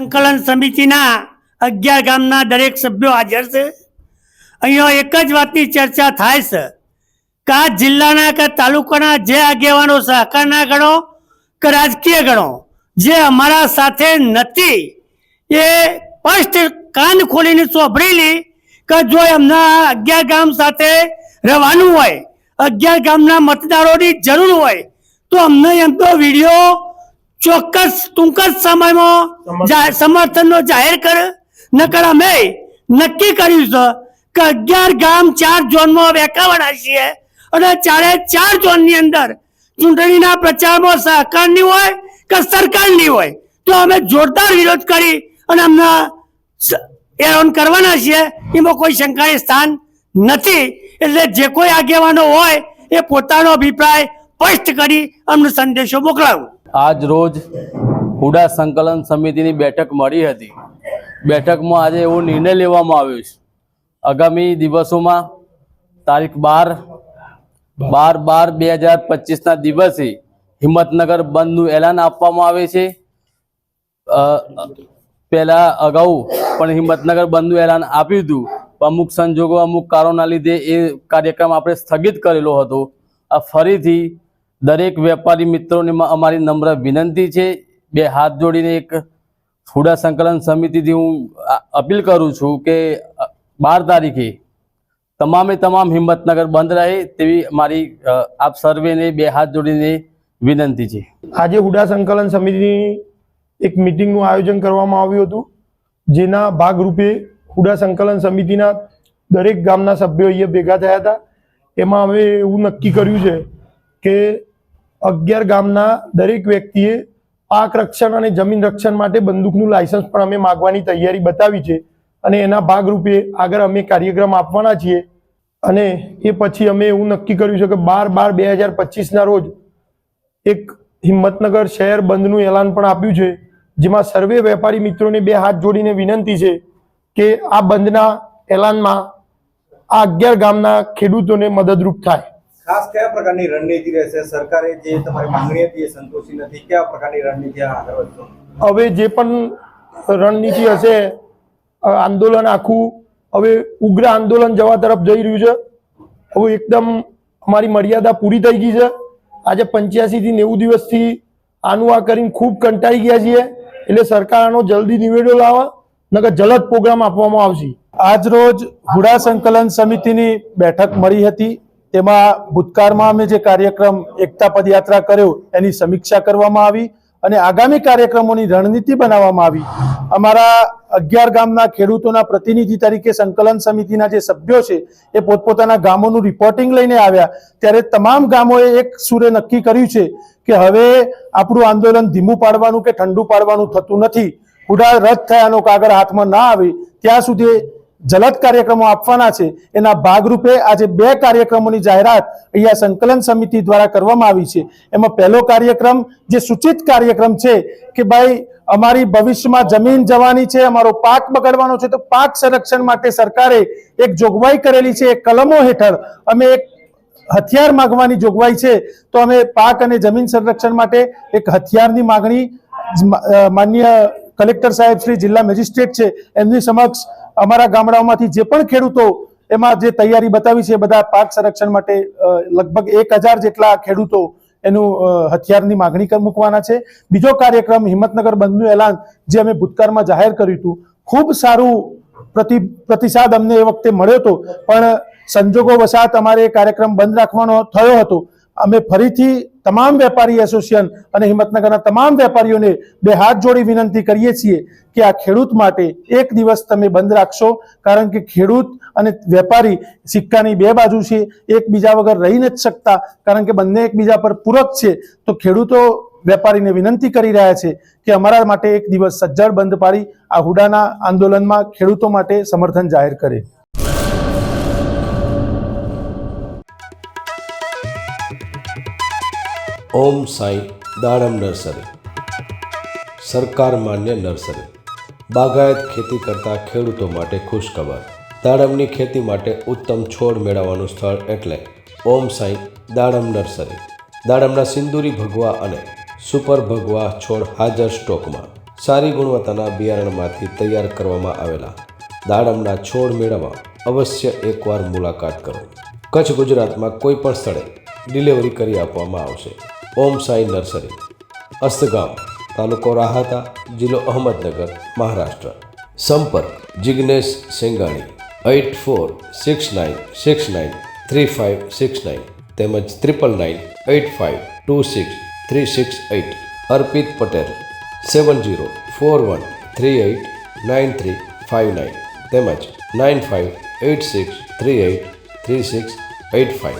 સંકલન સમિતિના 11 ગામના દરેક સભ્યો હાજર છે। અહીંયા એક જ વાતની ચર્ચા થાય છે કે આ જિલ્લાના કે તાલુકાના જે આગેવાનો સહકારના ગણો કે રાજકીય ગણો જે અમારા સાથે નથી એ સ્પષ્ટ કાન ખોલીને સાંભળેલી કે જો એમના 11 ગામ સાથે રહેવાનું હોય, 11 ગામના મતદારોની જરૂર હોય તો અમને એમનો વિડીયો ચોક્કસ ટૂંક જ સમયમાં સમર્થનનો જાહેર કરે। નકર અમે નક્કી કર્યું છે કે 11 ગામ 4 ઝોનમાં વહેંચાવાના છીએ અને 4 ઝોનની અંદર ચૂંટણીના પ્રચારમાં સહકારની હોય કે સરકારની હોય તો અમે જોરદાર વિરોધ કરી અને અમને એરોન કરવાના છીએ। એમાં કોઈ શંકાએ સ્થાન નથી। એટલે જે કોઈ આગેવાનો હોય એ પોતાનો અભિપ્રાય સ્પષ્ટ કરી અમને સંદેશો મોકલાવો। આજ રોજ હુડા સંકલન સમિતિની બેઠક મળી હતી। બેઠકમાં આજે એવો નિર્ણય લેવામાં આવ્યો છે આગામી દિવસોમાં તારીખ 12/12/2025ના દિવસે હિંમતનગર બંધનું એલાન આપવામાં આવે છે। પહેલા અગાઉ પણ હિંમતનગર બંધનું એલાન આપ્યું હતું, અમુક સંજોગો અમુક કારણોના લીધે એ કાર્યક્રમ આપણે સ્થગિત કરેલો હતો। આ ફરીથી દરેક વેપારી મિત્રોને અમારી નમ્ર વિનંતી છે, બે હાથ જોડીને એક હુડા સંકલન સમિતિથી હું અપીલ કરું છું કે 12 તારીખે તમામ હિંમતનગર બંધ રહે તેવી મારી આપ સર્વેને બે હાથ જોડીને વિનંતી છે। આજે હુડા સંકલન સમિતિની એક મીટિંગનું આયોજન કરવામાં આવ્યું હતું, જેના ભાગરૂપે હુડા સંકલન સમિતિના દરેક ગામના સભ્યો અહીંયા ભેગા થયા હતા। એમાં અમે એવું નક્કી કર્યું છે કે 11 ગામના દરેક વ્યક્તિએ પાક રક્ષણ અને જમીન રક્ષણ માટે બંદૂકનું લાયસન્સ પણ અમે માગવાની તૈયારી બતાવી છે અને એના ભાગરૂપે આગળ અમે કાર્યક્રમ આપવાના છીએ। અને એ પછી અમે એવું નક્કી કર્યું છે કે 12/12/2025ના રોજ એક હિંમતનગર શહેર બંધનું એલાન પણ આપ્યું છે, જેમાં સર્વે વેપારી મિત્રોને બે હાથ જોડીને વિનંતી છે કે આ બંધના એલાનમાં આ 11 ગામના ખેડૂતોને મદદરૂપ થાય। ખાસ કયા પ્રકારની રણનીતિ રહેશે? સરકારે જે તમારી માંગણી હતી એ સંતોષી નથી, કયા પ્રકારની રણનીતિ આગળ વધશે? હવે જે પણ રણનીતિ હશે, આંદોલન આખું હવે ઉગ્ર આંદોલન જવા તરફ જઈ રહ્યું છે। હવે એકદમ અમારી મર્યાદા પૂરી થઈ ગઈ છે। આજે 85 થી 90 દિવસથી આનું આ કરીને ખૂબ કંટાળી ગયા છીએ, એટલે સરકાર આનો જલ્દી નિવેડો લાવે, નકર જલદ પ્રોગ્રામ આપવામાં આવશે। આજ રોજ હુડા સંકલન સમિતિની બેઠક મળી હતી, તેમાં ભૂતકાળમાં અમે જે કાર્યક્રમ એકતા પદયાત્રા કર્યો એની સમીક્ષા કરવામાં આવી અને આગામી કાર્યક્રમોની રણનીતિ બનાવવામાં આવી। અમારા 11 ગામના ખેડૂતોના પ્રતિનિધિ તરીકે સંકલન સમિતિના જે સભ્યો છે એ પોતપોતાના ગામોનું રિપોર્ટિંગ લઈને આવ્યા, ત્યારે તમામ ગામોએ એક સૂરે નક્કી કર્યું છે કે હવે આપણું આંદોલન ધીમું પાડવાનું કે ઠંડુ પાડવાનું થતું નથી। હુડા રદ થયાનો કાગળ હાથમાં ના આવે ત્યાં સુધી જલદ કાર્યક્રમો આપવાના છે। એના ભાગરૂપે આજે 2 કાર્યક્રમોની જાહેરાત અહીંયા સંકલન સમિતિ દ્વારા કરવામાં આવી છે। એમાં પહેલો કાર્યક્રમ જે સૂચિત કાર્યક્રમ છે કે ભાઈ અમારી ભવિષ્યમાં જમીન જવાની છે, અમારો પાક બગડવાનો છે, તો પાક સંરક્ષણ માટે સરકારે એક જોગવાઈ કરેલી છે। કલમો હેઠળ અમે એક હથિયાર માંગવાની જોગવાઈ છે, તો અમે પાક અને જમીન સંરક્ષણ માટે એક હથિયારની માગણી માનનીય કલેક્ટર સાહેબ શ્રી જિલ્લા મેજિસ્ટ્રેટ છે એમની સમક્ષ અમારા ગામડાઓમાંથી જે પણ ખેડૂતો એમાં જે તૈયારી બતાવી છે બધા પાક સંરક્ષણ માટે લગભગ 1000 જેટલા ખેડૂતો એનું હથિયારની માગણી મૂકવાના છે। બીજો કાર્યક્રમ હિંમતનગર બંધનું એલાન જે અમે ભૂતકાળમાં જાહેર કર્યું હતું, ખૂબ સારું પ્રતિસાદ અમને એ વખતે મળ્યો હતો, પણ સંજોગો વસાત અમારે કાર્યક્રમ બંધ રાખવાનો થયો હતો। અમે ફરીથી તમામ વેપારી એસોસિએશન અને હિંમતનગરના તમામ વેપારીઓને બે હાથ જોડી વિનંતી કરીએ છીએ કે આ ખેડૂત માટે એક દિવસ તમે બંધ રાખશો, કારણ કે ખેડૂત અને વેપારી સિક્કાની બે બાજુ છે, એકબીજા વગર રહી નથી શકતા, કારણ કે બંને એકબીજા પર પૂરક છે। તો ખેડૂતો વેપારીને વિનંતી કરી રહ્યા છે કે અમારા માટે એક દિવસ સજ્જડ બંધ પાડી આ હુડાના આંદોલનમાં ખેડૂતો માટે સમર્થન જાહેર કરે। ઓમ સાંઈ દાડમ નર્સરી સરકાર માન્ય નર્સરી બાગાયત ખેતી કરતા ખેડૂતો માટે ખુશખબર। દાડમની ખેતી માટે ઉત્તમ છોડ મેળવવાનું સ્થળ એટલે ઓમ સાંઈ દાડમ નર્સરી। દાડમના સિંદૂરી ભગવા અને સુપર ભગવા છોડ હાજર સ્ટોકમાં। સારી ગુણવત્તાના બિયારણમાંથી તૈયાર કરવામાં આવેલા દાડમના છોડ મેળવવા અવશ્ય એકવાર મુલાકાત કરો. કચ્છ ગુજરાતમાં કોઈ પણ સ્થળે ડિલિવરી કરી આપવામાં આવશે. ઓમ સાઈ નર્સરી, અસ્તગામ, તાલુકો રાહાતા, જિલ્લો અહમદનગર, મહારાષ્ટ્ર. સંપર્ક જિગ્નેશ સેંગાણી 8469693569 તેમજ 9985263638. અર્પિત પટેલ 7041389359 તેમજ 9586383685.